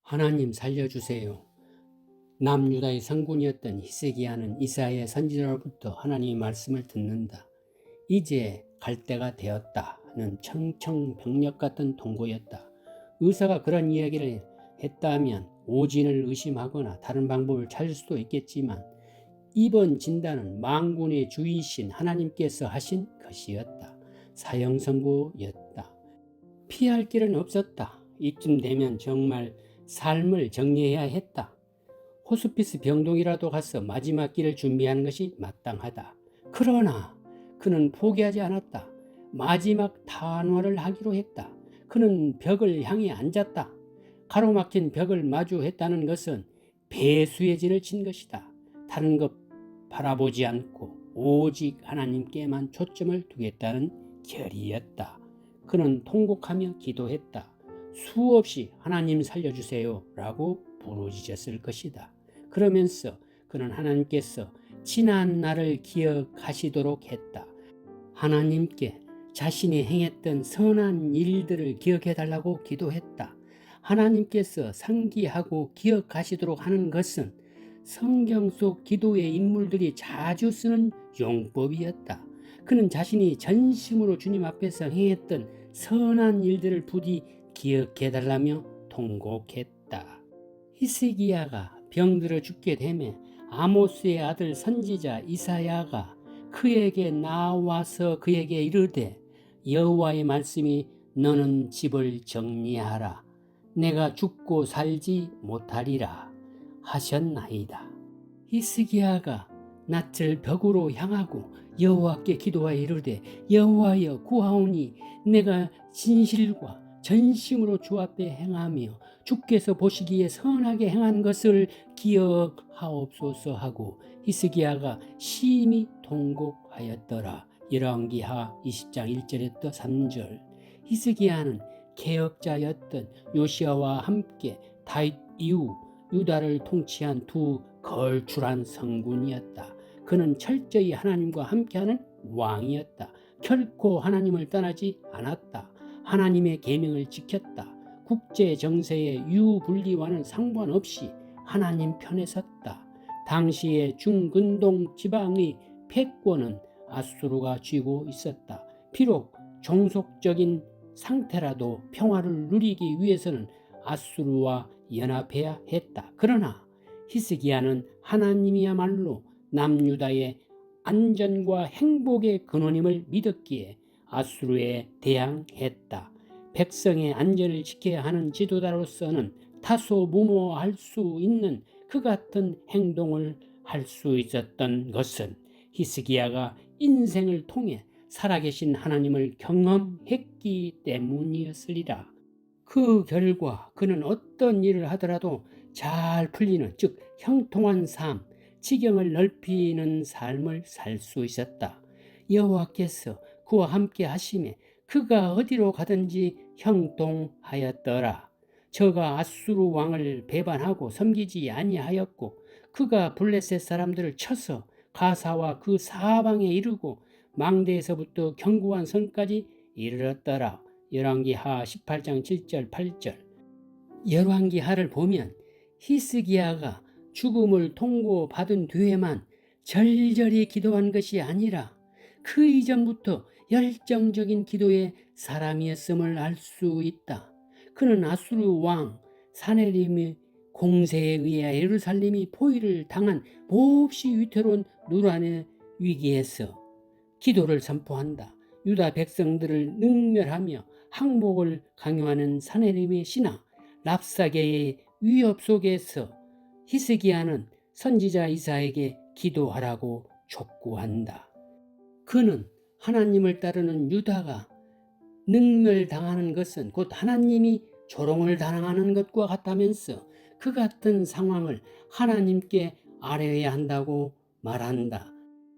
하나님 살려주세요. 남유다의 성군이었던 히스기야는 이사야 선지자로부터 하나님의 말씀을 듣는다. 이제 갈 때가 되었다는 청청병력 같은 통고였다. 의사가 그런 이야기를 했다면 오진을 의심하거나 다른 방법을 찾을 수도 있겠지만 이번 진단은 만군의 주이신 하나님께서 하신 것이었다. 사형 선고였다. 피할 길은 없었다. 이쯤 되면 정말 삶을 정리해야 했다. 호스피스 병동이라도 가서 마지막 길을 준비하는 것이 마땅하다. 그러나 그는 포기하지 않았다. 마지막 탄원을 하기로 했다. 그는 벽을 향해 앉았다. 가로막힌 벽을 마주했다는 것은 배수의 진을 친 것이다. 다른 것 바라보지 않고 오직 하나님께만 초점을 두겠다는 결의였다. 그는 통곡하며 기도했다. 수없이 하나님 살려주세요 라고 부르짖었을 것이다. 그러면서 그는 하나님께서 지난 날을 기억하시도록 했다. 하나님께 자신이 행했던 선한 일들을 기억해달라고 기도했다. 하나님께서 상기하고 기억하시도록 하는 것은 성경 속 기도의 인물들이 자주 쓰는 용법이었다. 그는 자신이 전심으로 주님 앞에서 행했던 선한 일들을 부디 기억해달라며 통곡했다. 히스기야가 병들어 죽게 되매 아모스의 아들 선지자 이사야가 그에게 나와서 그에게 이르되 여호와의 말씀이 너는 집을 정리하라. 내가 죽고 살지 못하리라 하셨나이다. 히스기야가 낯을 벽으로 향하고 여호와께 기도하여 이르되 여호와여 구하오니 내가 진실과 전심으로 주 앞에 행하며 주께서 보시기에 선하게 행한 것을 기억하옵소서 하고 히스기야가 심히 통곡하였더라. 열왕기하 20장 1절에서 3절. 히스기야는 개혁자였던 요시야와 함께 다윗 이후 유다를 통치한 두 걸출한 성군이었다. 그는 철저히 하나님과 함께하는 왕이었다. 결코 하나님을 떠나지 않았다. 하나님의 계명을 지켰다. 국제 정세의 유불리와는 상관없이 하나님 편에 섰다. 당시의 중근동 지방의 패권은 아수르가 쥐고 있었다. 비록 종속적인 상태라도 평화를 누리기 위해서는 아수르와 연합해야 했다. 그러나 히스기야는 하나님이야말로 남유다의 안전과 행복의 근원임을 믿었기에 아수르에 대항했다. 백성의 안전을 지켜야 하는 지도자로서는 다소 무모할 수 있는 그 같은 행동을 할 수 있었던 것은 히스기야가 인생을 통해 살아계신 하나님을 경험했기 때문이었으리라. 그 결과 그는 어떤 일을 하더라도 잘 풀리는, 즉 형통한 삶, 지경을 넓히는 삶을 살 수 있었다. 여호와께서 그와 함께 하심에 그가 어디로 가든지 형통하였더라. 저가 아수르 왕을 배반하고 섬기지 아니하였고 그가 블레셋 사람들을 쳐서 가사와 그 사방에 이르고 망대에서부터 견고한 성까지 이르렀더라. 열왕기하 18장 7절 8절. 열왕기하를 보면 히스기야가 죽음을 통고받은 뒤에만 절절히 기도한 것이 아니라 그 이전부터 열정적인 기도의 사람이었음을 알 수 있다. 그는 아수르 왕 사네림의 공세에 의해 예루살렘이 포위를 당한 몹시 위태로운 누란의 위기에서 기도를 선포한다. 유다 백성들을 능멸하며 항복을 강요하는 사네림의 신하 랍사게의 위협 속에서 히스기야는 선지자 이사야에게 기도하라고 촉구한다. 그는 하나님을 따르는 유다가 능멸당하는 것은 곧 하나님이 조롱을 당하는 것과 같다면서 그 같은 상황을 하나님께 아뢰어야 한다고 말한다.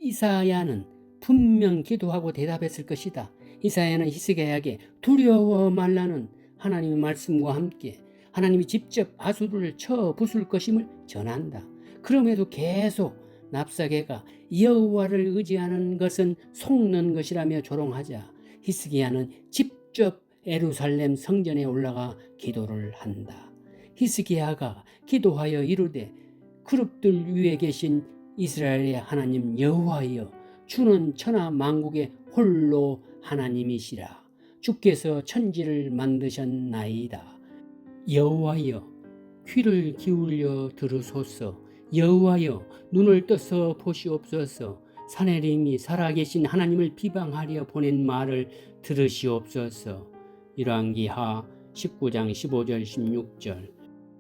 이사야는 분명 기도하고 대답했을 것이다. 이사야는 히스기야에게 두려워 말라는 하나님의 말씀과 함께 하나님이 직접 아수르를 쳐 부술 것임을 전한다. 그럼에도 계속 랍사게가 여호와를 의지하는 것은 속는 것이라며 조롱하자 히스기야는 직접 예루살렘 성전에 올라가 기도를 한다. 히스기야가 기도하여 이르되 그룹들 위에 계신 이스라엘의 하나님 여호와여, 주는 천하 만국의 홀로 하나님이시라. 주께서 천지를 만드셨나이다. 여호와여, 귀를 기울여 들으소서. 여호와여, 눈을 떠서 보시옵소서. 사내림이 살아계신 하나님을 비방하려 보낸 말을 들으시옵소서. 열왕기하 19장 15절 16절.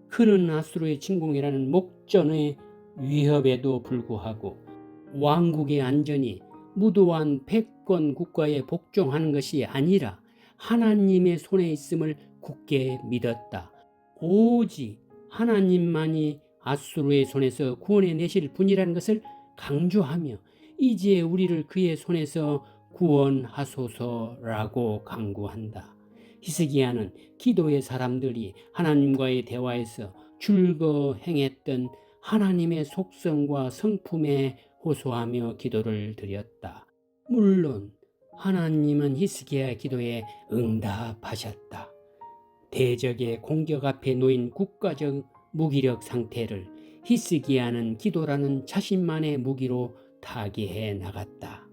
그는 아수르의 침공이라는 목전의 위협에도 불구하고 왕국의 안전이 무도한 패권 국가에 복종하는 것이 아니라 하나님의 손에 있음을 굳게 믿었다. 오직 하나님만이 아수르의 손에서 구원해내실 분이라는 것을 강조하며 이제 우리를 그의 손에서 구원하소서라고 강구한다. 히스기야는 기도의 사람들이 하나님과의 대화에서 줄거 행했던 하나님의 속성과 성품에 호소하며 기도를 드렸다. 물론 하나님은 히스기야의 기도에 응답하셨다. 대적의 공격 앞에 놓인 국가적 무기력 상태를 히스기야는 기도라는 자신만의 무기로 타개해 나갔다.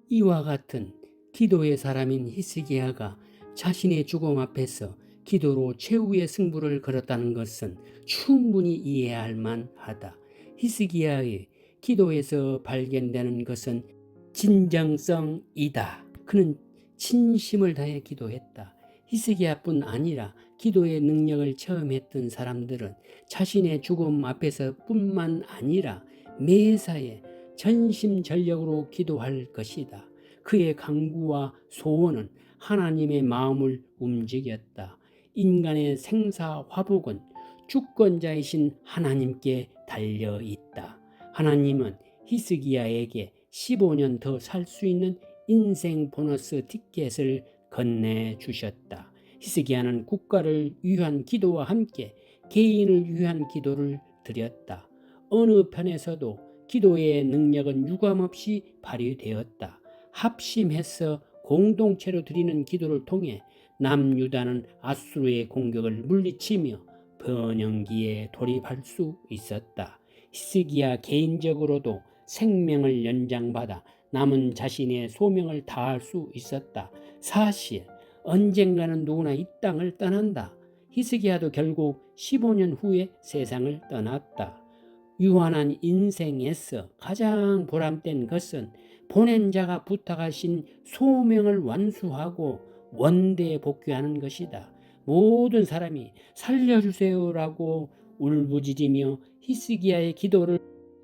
이와 같은 기도의 사람인 히스기야가 자신의 죽음 앞에서 기도로 최후의 승부를 걸었다는 것은 충분히 이해할 만하다. 히스기야의 기도에서 발견되는 것은 진정성이다. 그는 진심을 다해 기도했다. 히스기야뿐 아니라 기도의 능력을 체험했던 사람들은 자신의 죽음 앞에서 뿐만 아니라 매사에 전심전력으로 기도할 것이다. 그의 강구와 소원은 하나님의 마음을 움직였다. 인간의 생사화복은 주권자이신 하나님께 달려있다. 하나님은 히스기야에게 15년 더 살 수 있는 인생 보너스 티켓을 건네주셨다. 히스기야는 국가를 위한 기도와 함께 개인을 위한 기도를 드렸다. 어느 편에서도 기도의 능력은 유감없이 발휘되었다. 합심해서 공동체로 드리는 기도를 통해 남유다는 아수르의 공격을 물리치며 번영기에 돌입할 수 있었다. 히스기야 개인적으로도 생명을 연장받아 남은 자신의 소명을 다할 수 있었다. 사실 언젠가는 누구나 이 땅을 떠난다. 히스기야도 결국 15년 후에 세상을 떠났다. 유한한 인생에서 가장 보람된 것은 보낸 자가 부탁하신 소명을 완수하고 원대에 복귀하는 것이다. 모든 사람이 살려주세요라고 울부짖으며 히스기야의 기도를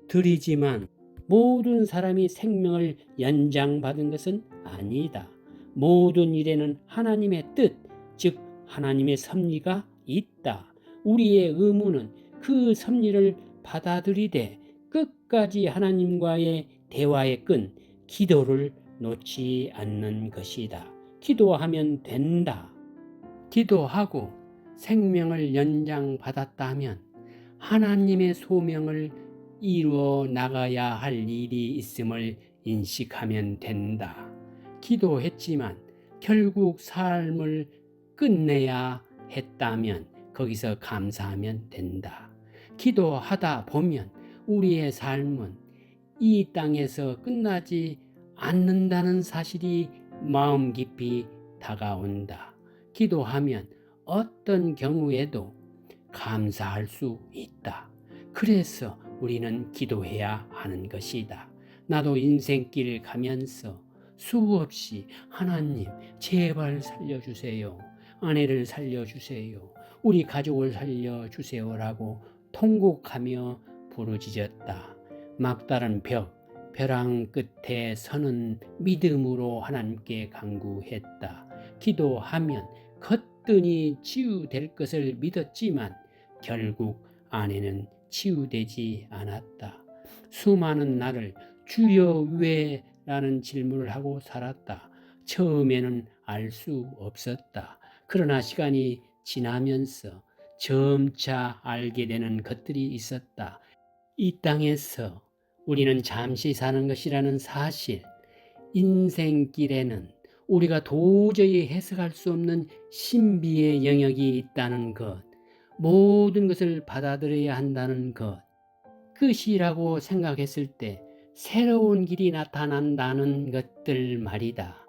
드리지만 모든 사람이 생명을 연장받은 것은 아니다. 모든 일에는 하나님의 뜻, 즉 하나님의 섭리가 있다. 우리의 의무는 그 섭리를 받아들이되 끝까지 하나님과의 대화의 끈, 기도를 놓지 않는 것이다. 기도하면 된다. 기도하고 생명을 연장받았다면 하나님의 소명을 이루어 나가야 할 일이 있음을 인식하면 된다. 기도했지만 결국 삶을 끝내야 했다면 거기서 감사하면 된다. 기도하다 보면 우리의 삶은 이 땅에서 끝나지 않는다는 사실이 마음 깊이 다가온다. 기도하면 어떤 경우에도 감사할 수 있다. 그래서 우리는 기도해야 하는 것이다. 나도 인생길 가면서 수없이 하나님 제발 살려주세요. 아내를 살려주세요. 우리 가족을 살려주세요라고 통곡하며 부르짖었다. 막다른 벼랑 끝에 서는 믿음으로 하나님께 간구했다. 기도하면 거뜬히 치유될 것을 믿었지만 결국 아내는 치유되지 않았다. 수많은 날을 주여 왜? 라는 질문을 하고 살았다. 처음에는 알 수 없었다. 그러나 시간이 지나면서 점차 알게 되는 것들이 있었다. 이 땅에서 우리는 잠시 사는 것이라는 사실, 인생길에는 우리가 도저히 해석할 수 없는 신비의 영역이 있다는 것, 모든 것을 받아들여야 한다는 것, 끝이라고 생각했을 때 새로운 길이 나타난다는 것들 말이다.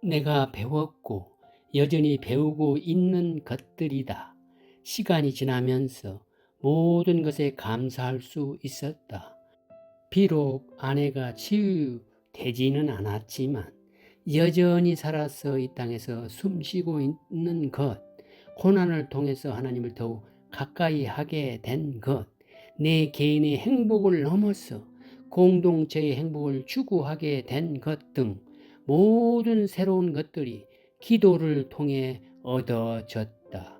내가 배웠고 여전히 배우고 있는 것들이다. 시간이 지나면서 모든 것에 감사할 수 있었다. 비록 아내가 치유되지는 않았지만 여전히 살아서 이 땅에서 숨쉬고 있는 것, 고난을 통해서 하나님을 더욱 가까이 하게 된 것, 내 개인의 행복을 넘어서 공동체의 행복을 추구하게 된 것 등 모든 새로운 것들이 기도를 통해 얻어졌다.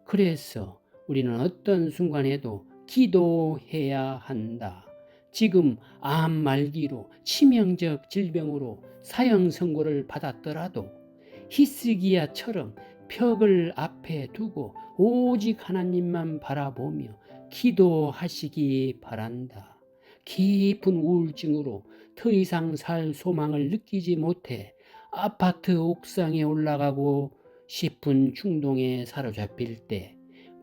그래서 우리는 어떤 순간에도 기도해야 한다. 지금 암 말기로 치명적 질병으로 사형 선고를 받았더라도 히스기야처럼 벽을 앞에 두고 오직 하나님만 바라보며 기도하시기 바란다. 깊은 우울증으로 더 이상 살 소망을 느끼지 못해 아파트 옥상에 올라가고 싶은 충동에 사로잡힐 때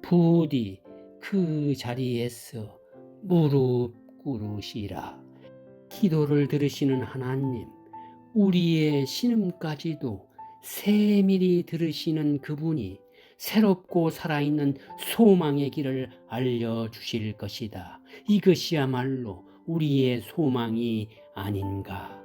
부디 그 자리에서 무릎 꿇으시라. 기도를 들으시는 하나님, 우리의 신음까지도 세밀히 들으시는 그분이 새롭고 살아있는 소망의 길을 알려주실 것이다. 이것이야말로 우리의 소망이 아닌가.